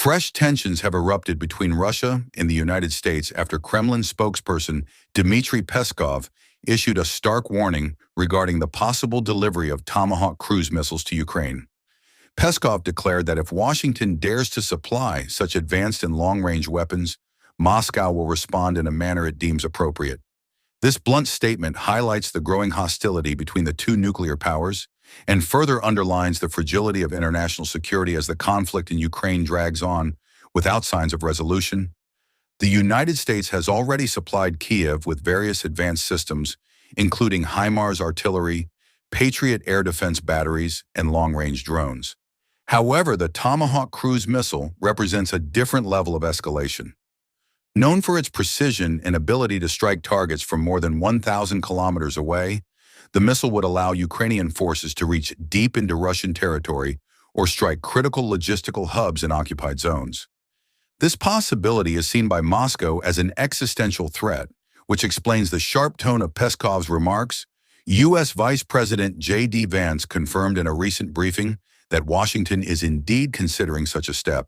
Fresh tensions have erupted between Russia and the United States after Kremlin spokesperson Dmitry Peskov issued a stark warning regarding the possible delivery of Tomahawk cruise missiles to Ukraine. Peskov declared that if Washington dares to supply such advanced and long-range weapons, Moscow will respond in a manner it deems appropriate. This blunt statement highlights the growing hostility between the two nuclear powers and further underlines the fragility of international security as the conflict in Ukraine drags on without signs of resolution. The United States has already supplied Kyiv with various advanced systems, including HIMARS artillery, Patriot air defense batteries, and long-range drones. However, the Tomahawk cruise missile represents a different level of escalation. Known for its precision and ability to strike targets from more than 1,000 kilometers away, the missile would allow Ukrainian forces to reach deep into Russian territory or strike critical logistical hubs in occupied zones. This possibility is seen by Moscow as an existential threat, which explains the sharp tone of Peskov's remarks. U.S. Vice President JD Vance confirmed in a recent briefing that Washington is indeed considering such a step,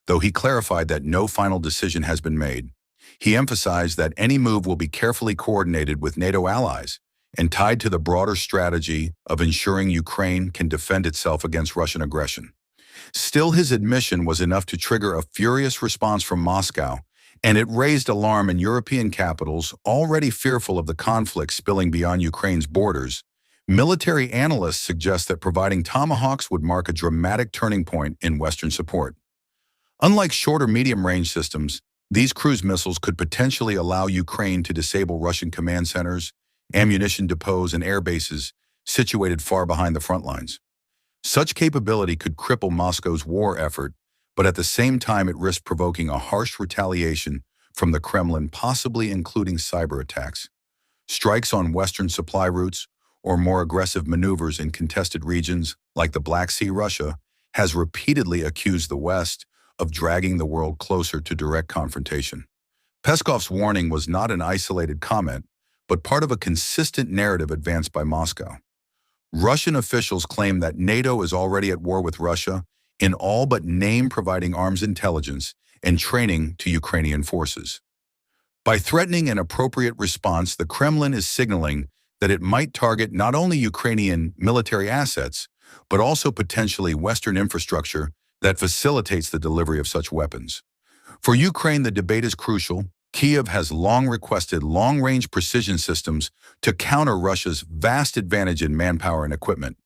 though he clarified that no final decision has been made. He emphasized that any move will be carefully coordinated with NATO allies and tied to the broader strategy of ensuring Ukraine can defend itself against Russian aggression. Still, his admission was enough to trigger a furious response from Moscow, and it raised alarm in European capitals already fearful of the conflict spilling beyond Ukraine's borders. Military analysts suggest that providing Tomahawks would mark a dramatic turning point in Western support. Unlike shorter medium-range systems, these cruise missiles could potentially allow Ukraine to disable Russian command centers, ammunition depots, and air bases situated far behind the front lines. Such capability could cripple Moscow's war effort, but at the same time it risks provoking a harsh retaliation from the Kremlin, possibly including cyber attacks, strikes on Western supply routes, or more aggressive maneuvers in contested regions like the Black Sea. Russia has repeatedly accused the West of dragging the world closer to direct confrontation. Peskov's warning was not an isolated comment, but part of a consistent narrative advanced by Moscow. Russian officials claim that NATO is already at war with Russia in all but name, providing arms intelligence and training to Ukrainian forces. By threatening an appropriate response, the Kremlin is signaling that it might target not only Ukrainian military assets, but also potentially Western infrastructure that facilitates the delivery of such weapons. For Ukraine, the debate is crucial. Kyiv has long requested long-range precision systems to counter Russia's vast advantage in manpower and equipment.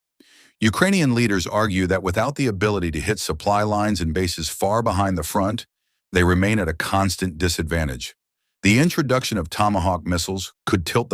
Ukrainian leaders argue that without the ability to hit supply lines and bases far behind the front, they remain at a constant disadvantage. The introduction of Tomahawk missiles could tilt the